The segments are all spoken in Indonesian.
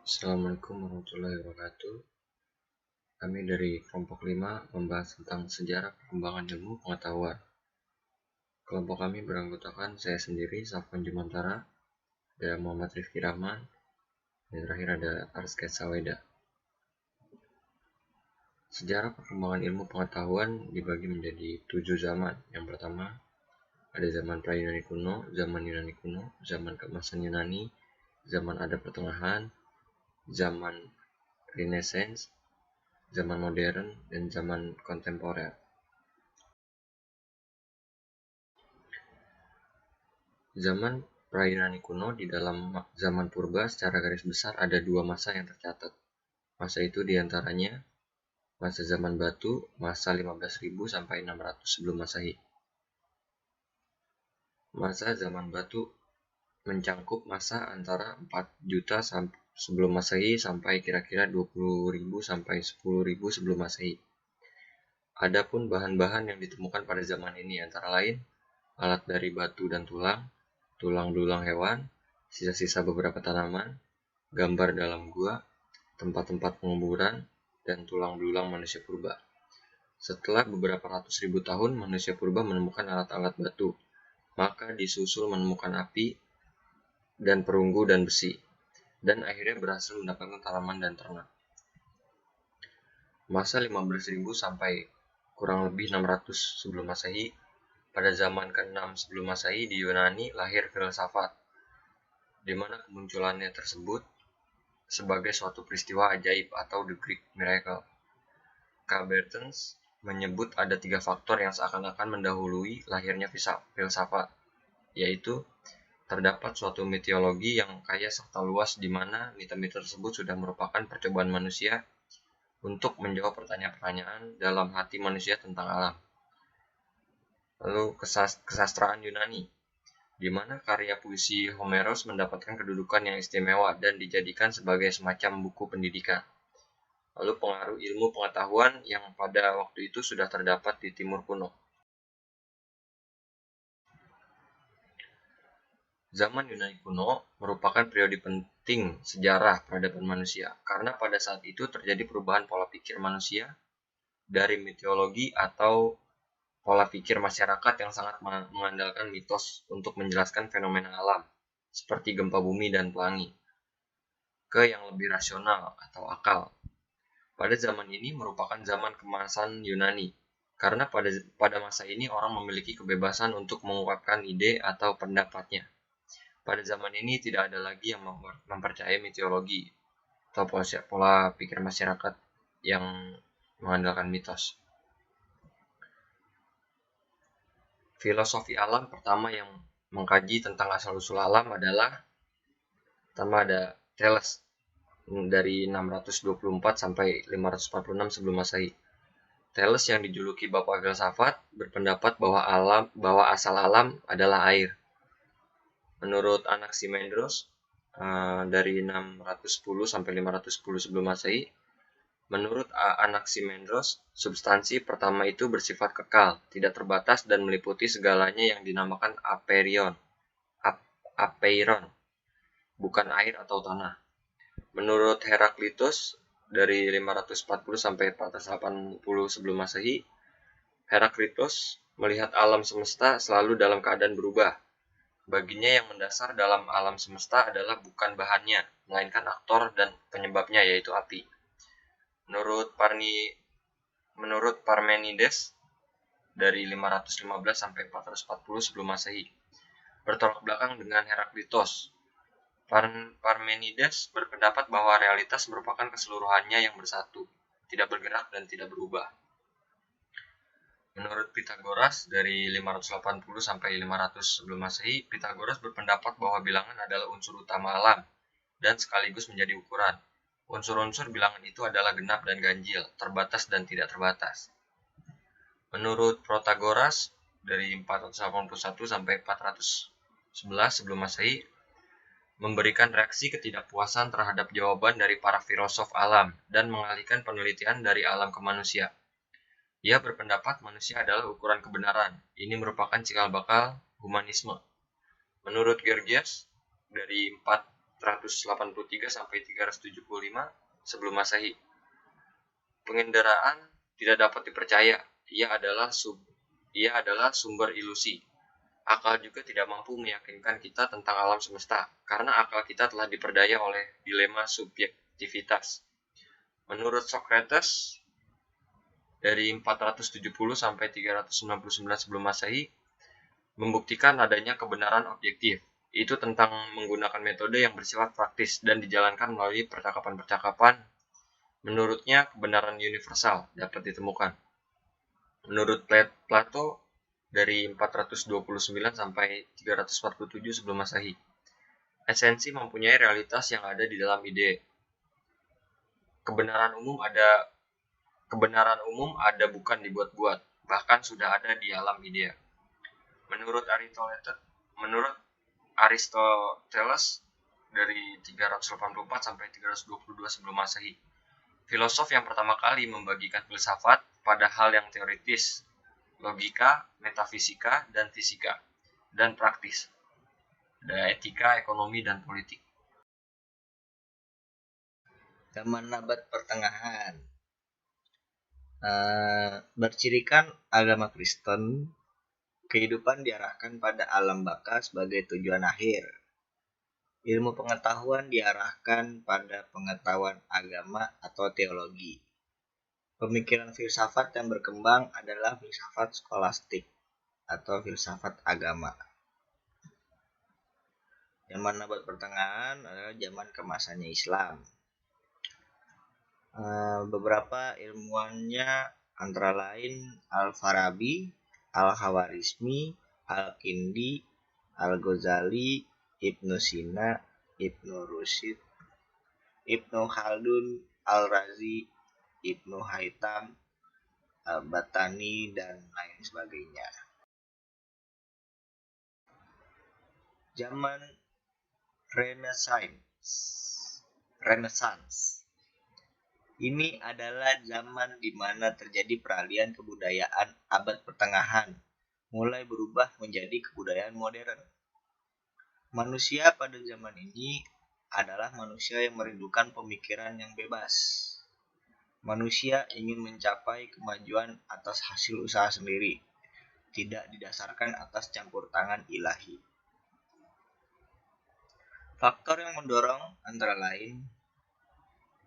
Assalamualaikum warahmatullahi wabarakatuh. Kami dari kelompok 5 membahas tentang sejarah perkembangan ilmu pengetahuan. Kelompok kami beranggotakan saya sendiri, Safwan Jumantara, ada Muhammad Rifki Rahman, dan terakhir ada Arsket Saweda. Sejarah perkembangan ilmu pengetahuan dibagi menjadi 7 zaman. Yang pertama, ada zaman pra-Yunani kuno, zaman keemasan Yunani, zaman Ada Pertengahan, zaman Renaissance, zaman modern, dan zaman kontemporer. Zaman pra-Yunani kuno di dalam zaman purba secara garis besar ada dua masa yang tercatat. Masa itu diantaranya masa zaman batu, masa 15.000 sampai 600 sebelum Masehi. Masa zaman batu mencangkup masa antara 4 juta sebelum Masehi sampai kira-kira 20.000 sampai 10.000 sebelum Masehi. Adapun bahan-bahan yang ditemukan pada zaman ini antara lain alat dari batu dan tulang hewan, sisa-sisa beberapa tanaman, gambar dalam gua, tempat-tempat penguburan, dan tulang belulang manusia purba. Setelah beberapa ratus ribu tahun manusia purba menemukan alat-alat batu, maka disusul menemukan api dan perunggu dan besi, dan akhirnya berhasil mendapatkan tanaman dan ternak. Masa 15.000 sampai kurang lebih 600 sebelum Masehi. Pada zaman ke-6 sebelum Masehi di Yunani lahir filsafat, di mana kemunculannya tersebut sebagai suatu peristiwa ajaib atau the Greek miracle. K. Bertens menyebut ada 3 faktor yang seakan-akan mendahului lahirnya filsafat, yaitu terdapat suatu mitologi yang kaya serta luas di mana mito-mito tersebut sudah merupakan percobaan manusia untuk menjawab pertanyaan-pertanyaan dalam hati manusia tentang alam. Lalu kesastraan Yunani, di mana karya puisi Homeros mendapatkan kedudukan yang istimewa dan dijadikan sebagai semacam buku pendidikan. Lalu pengaruh ilmu pengetahuan yang pada waktu itu sudah terdapat di Timur kuno. Zaman Yunani kuno merupakan periode penting sejarah peradaban manusia, karena pada saat itu terjadi perubahan pola pikir manusia dari mitologi atau pola pikir masyarakat yang sangat mengandalkan mitos untuk menjelaskan fenomena alam, seperti gempa bumi dan pelangi, ke yang lebih rasional atau akal. Pada zaman ini merupakan zaman kemasan Yunani, karena pada masa ini orang memiliki kebebasan untuk mengungkapkan ide atau pendapatnya. Pada zaman ini tidak ada lagi yang mempercayai mitologi atau pola pikir masyarakat yang mengandalkan mitos. Filosofi alam pertama yang mengkaji tentang asal-usul alam adalah pertama ada Thales dari 624 sampai 546 sebelum Masehi. Thales yang dijuluki Bapak Filsafat berpendapat bahwa asal alam adalah air. Menurut Anaximandros dari 610 sampai 510 sebelum Masehi, menurut Anaximandros, substansi pertama itu bersifat kekal, tidak terbatas dan meliputi segalanya yang dinamakan apeiron, bukan air atau tanah. Menurut Heraklitus dari 540 sampai 480 sebelum Masehi, Heraklitus melihat alam semesta selalu dalam keadaan berubah. Baginya yang mendasar dalam alam semesta adalah bukan bahannya, melainkan aktor dan penyebabnya, yaitu api. Menurut Parmenides dari 515 sampai 440 sebelum Masehi, bertolak belakang dengan Heraklitus. Parmenides berpendapat bahwa realitas merupakan keseluruhannya yang bersatu, tidak bergerak dan tidak berubah. Menurut Pythagoras dari 580 sampai 500 sebelum Masehi, Pythagoras berpendapat bahwa bilangan adalah unsur utama alam dan sekaligus menjadi ukuran. Unsur-unsur bilangan itu adalah genap dan ganjil, terbatas dan tidak terbatas. Menurut Protagoras dari 481 sampai 411 sebelum Masehi, memberikan reaksi ketidakpuasan terhadap jawaban dari para filosof alam dan mengalihkan penelitian dari alam ke manusia. Ia berpendapat manusia adalah ukuran kebenaran. Ini merupakan cikal bakal humanisme. Menurut Georgias dari 483 sampai 375 sebelum Masehi. Pengendaraan tidak dapat dipercaya. Ia adalah sumber ilusi. Akal juga tidak mampu meyakinkan kita tentang alam semesta, karena akal kita telah diperdaya oleh dilema subjektivitas. Menurut Socrates, dari 470 sampai 399 sebelum Masehi, membuktikan adanya kebenaran objektif. Itu tentang menggunakan metode yang bersifat praktis dan dijalankan melalui percakapan-percakapan. Menurutnya, kebenaran universal dapat ditemukan. Menurut Plato, dari 429 sampai 347 sebelum Masehi, esensi mempunyai realitas yang ada di dalam ide. Kebenaran umum ada bukan dibuat-buat, bahkan sudah ada di alam ide. Menurut Aristoteles dari 384 sampai 322 sebelum Masehi, filosof yang pertama kali membagikan filsafat pada hal yang teoritis, logika, metafisika, dan fisika, dan praktis. Ada etika, ekonomi, dan politik. Zaman abad pertengahan. Bercirikan agama Kristen, kehidupan diarahkan pada alam baka sebagai tujuan akhir. Ilmu pengetahuan diarahkan pada pengetahuan agama atau teologi. Pemikiran filsafat yang berkembang adalah filsafat skolastik atau filsafat agama. Zaman abad pertengahan adalah zaman kemasannya Islam. Beberapa ilmuwannya antara lain Al-Farabi, Al-Khawarizmi, Al-Kindi, Al-Ghazali, Ibnu Sina, Ibnu Rushd, Ibnu Khaldun, Al-Razi, Ibnu Haytham, Al-Batani, dan lain sebagainya. Zaman Renaissance. Ini adalah zaman di mana terjadi peralihan kebudayaan abad pertengahan, mulai berubah menjadi kebudayaan modern. Manusia pada zaman ini adalah manusia yang merindukan pemikiran yang bebas. Manusia ingin mencapai kemajuan atas hasil usaha sendiri, tidak didasarkan atas campur tangan ilahi. Faktor yang mendorong antara lain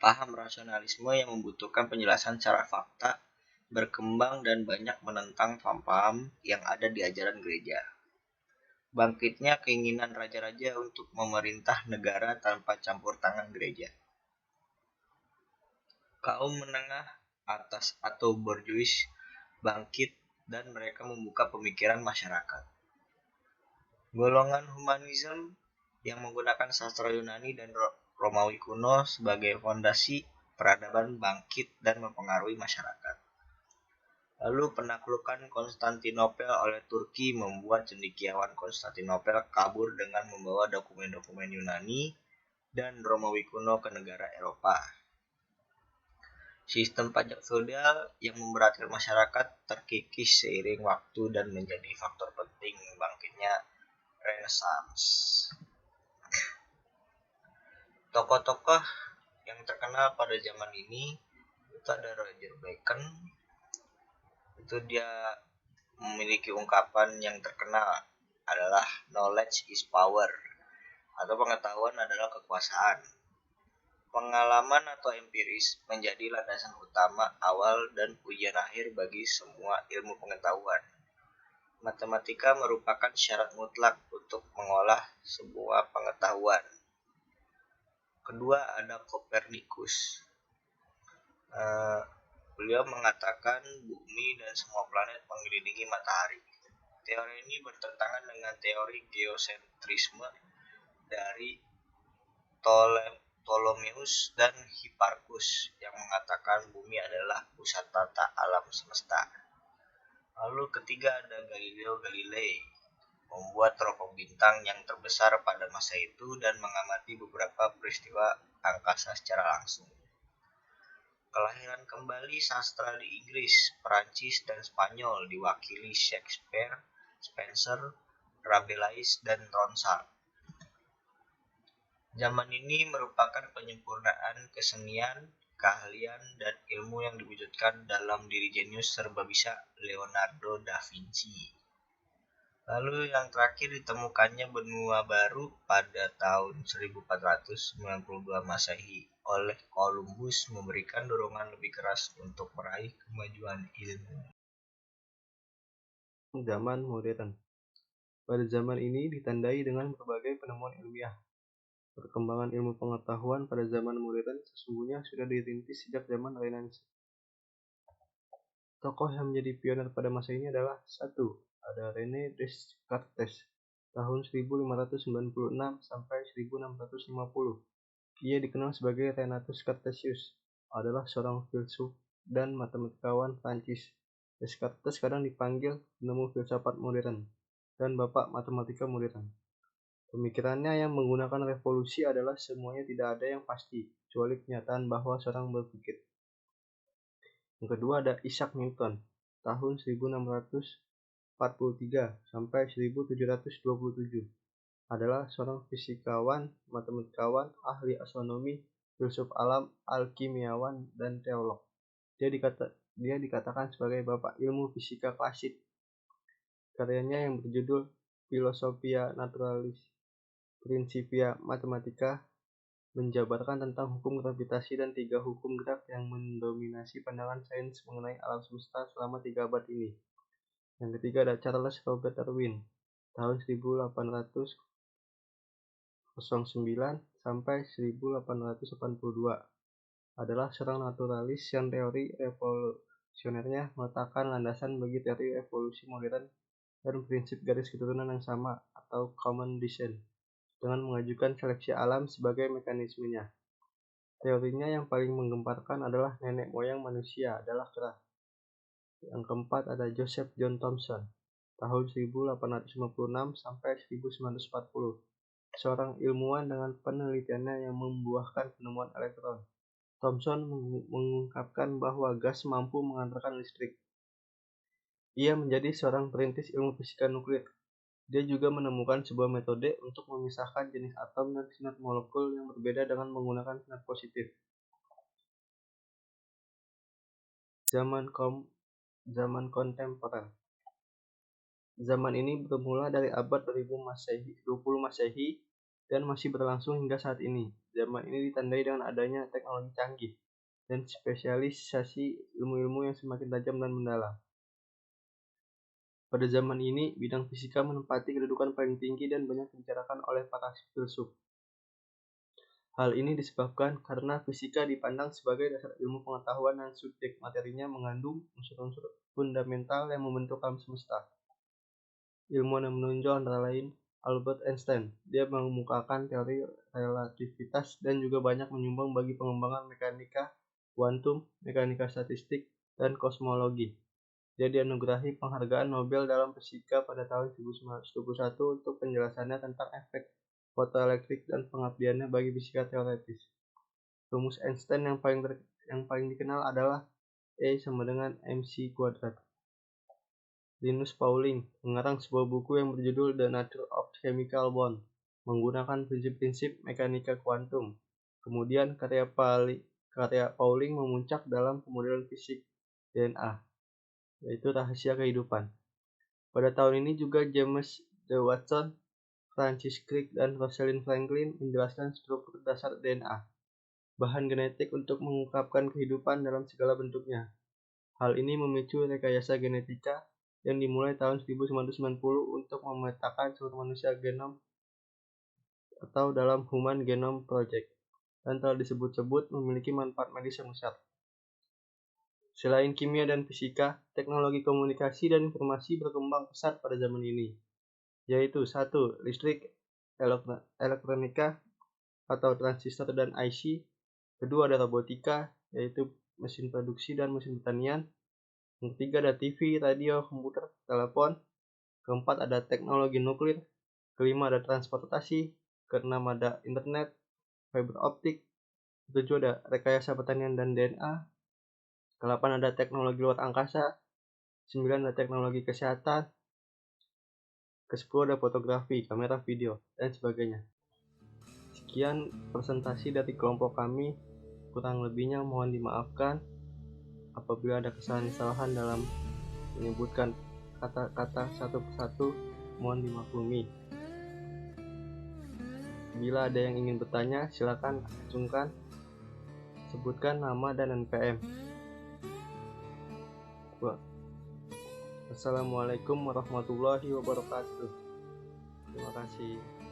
paham rasionalisme yang membutuhkan penjelasan secara fakta, berkembang dan banyak menentang paham-paham yang ada di ajaran gereja. Bangkitnya keinginan raja-raja untuk memerintah negara tanpa campur tangan gereja. Kaum menengah atas atau bourgeois bangkit dan mereka membuka pemikiran masyarakat. Golongan humanisme yang menggunakan sastra Yunani dan Romawi kuno sebagai fondasi peradaban bangkit dan mempengaruhi masyarakat. Lalu penaklukan Konstantinopel oleh Turki membuat cendekiawan Konstantinopel kabur dengan membawa dokumen-dokumen Yunani dan Romawi kuno ke negara Eropa. Sistem pajak feodal yang memberatkan masyarakat terkikis seiring waktu dan menjadi faktor penting bangkitnya Renaissance. Tokoh-tokoh yang terkenal pada zaman ini itu ada Roger Bacon. Itu dia memiliki ungkapan yang terkenal adalah knowledge is power atau pengetahuan adalah kekuasaan. Pengalaman atau empiris menjadi landasan utama awal dan ujian akhir bagi semua ilmu pengetahuan. Matematika merupakan syarat mutlak untuk mengolah sebuah pengetahuan. Kedua ada Copernicus. Beliau mengatakan bumi dan semua planet mengelilingi matahari. Teori ini bertentangan dengan teori geosentrisme dari Ptolemeus dan Hipparchus yang mengatakan bumi adalah pusat tata alam semesta. Lalu ketiga ada Galileo Galilei, membuat teropong bintang yang terbesar pada masa itu dan mengamati beberapa peristiwa angkasa secara langsung. Kelahiran kembali sastra di Inggris, Perancis, dan Spanyol diwakili Shakespeare, Spenser, Rabelais, dan Ronsard. Zaman ini merupakan penyempurnaan kesenian, keahlian, dan ilmu yang diwujudkan dalam diri jenius serba bisa Leonardo da Vinci. Lalu yang terakhir ditemukannya benua baru pada tahun 1492 Masehi oleh Columbus memberikan dorongan lebih keras untuk meraih kemajuan ilmu. Zaman modern. Pada zaman ini ditandai dengan berbagai penemuan ilmiah. Perkembangan ilmu pengetahuan pada zaman modern sesungguhnya sudah dirintis sejak zaman Renaissance. Tokoh yang menjadi pionir pada masa ini adalah satu, ada René Descartes tahun 1596 sampai 1650. Ia dikenal sebagai Renatus Cartesius, adalah seorang filsuf dan matematikawan Prancis. Descartes kadang dipanggil penemu filsafat modern dan bapak matematika modern. Pemikirannya yang menggunakan revolusi adalah semuanya tidak ada yang pasti, kecuali kenyataan bahwa seorang berpikir. Yang kedua ada Isaac Newton, tahun 1643 sampai 1727. Adalah seorang fisikawan, matematikawan, ahli astronomi, filsuf alam, alkimiawan, dan teolog. Dia dikatakan sebagai bapak ilmu fisika klasik. Karyanya yang berjudul Philosophia Naturalis Principia Mathematica menjabarkan tentang hukum gravitasi dan 3 hukum gerak yang mendominasi pandangan sains mengenai alam semesta selama 3 abad ini. Yang ketiga ada Charles Robert Darwin, tahun 1809 sampai 1882. Adalah seorang naturalis yang teori evolusionernya meletakkan landasan bagi teori evolusi modern dan prinsip garis keturunan yang sama atau common descent dengan mengajukan seleksi alam sebagai mekanismenya. Teorinya yang paling menggemparkan adalah nenek moyang manusia adalah kera. Yang keempat ada Joseph John Thomson, tahun 1856 sampai 1940. Seorang ilmuwan dengan penelitiannya yang membuahkan penemuan elektron. Thomson mengungkapkan bahwa gas mampu mengantarkan listrik. Ia menjadi seorang perintis ilmu fisika nuklir. Dia juga menemukan sebuah metode untuk memisahkan jenis atom dan sinar molekul yang berbeda dengan menggunakan sinar positif. Zaman kontemporer. Zaman ini bermula dari abad 20 Masehi dan masih berlangsung hingga saat ini. Zaman ini ditandai dengan adanya teknologi canggih dan spesialisasi ilmu-ilmu yang semakin tajam dan mendalam. Pada zaman ini, bidang fisika menempati kedudukan paling tinggi dan banyak dibicarakan oleh para filsuf. Hal ini disebabkan karena fisika dipandang sebagai dasar ilmu pengetahuan dan subjek materinya mengandung unsur-unsur fundamental yang membentuk alam semesta. Ilmuwan yang menonjol antara lain Albert Einstein. Dia mengemukakan teori relativitas dan juga banyak menyumbang bagi pengembangan mekanika kuantum, mekanika statistik, dan kosmologi. Dia dianugerahi penghargaan Nobel dalam fisika pada tahun 1921 untuk penjelasannya tentang efek fotoelektrik dan pengabdiannya bagi fisika teoretis. Rumus Einstein yang paling dikenal adalah E sama dengan mc². Linus Pauling mengarang sebuah buku yang berjudul The Nature of Chemical Bond, menggunakan prinsip-prinsip mekanika kuantum. Kemudian karya Pauling memuncak dalam pemodelan fisik DNA, yaitu rahasia kehidupan. Pada tahun ini juga James D. Watson, Francis Crick, dan Rosalind Franklin menjelaskan struktur dasar DNA, bahan genetik untuk mengungkapkan kehidupan dalam segala bentuknya. Hal ini memicu rekayasa genetika yang dimulai tahun 1990 untuk memetakan seluruh manusia genom atau dalam Human Genome Project, dan telah disebut-sebut memiliki manfaat medis yang besar. Selain kimia dan fisika, teknologi komunikasi dan informasi berkembang pesat pada zaman ini, yaitu 1. Listrik, elektronika atau transistor dan IC. Kedua ada robotika, yaitu mesin produksi dan mesin pertanian. Yang ketiga ada TV, radio, komputer, telepon. Keempat ada teknologi nuklir. Kelima ada transportasi. Keenam ada internet, fiber optik. Ketujuh ada rekayasa pertanian dan DNA. Ke-8 ada teknologi luar angkasa. 9 ada teknologi kesehatan. Ke-10 ada fotografi, kamera video, dan sebagainya. Sekian. Sekian presentasi dari kelompok kami. Kurang lebihnya mohon dimaafkan. Apabila ada kesalahan-kesalahan dalam menyebutkan kata-kata satu persatu, mohon dimaklumi. Bila ada yang ingin bertanya, silakan acungkan, sebutkan nama dan NPM. Assalamualaikum warahmatullahi wabarakatuh. Terima kasih.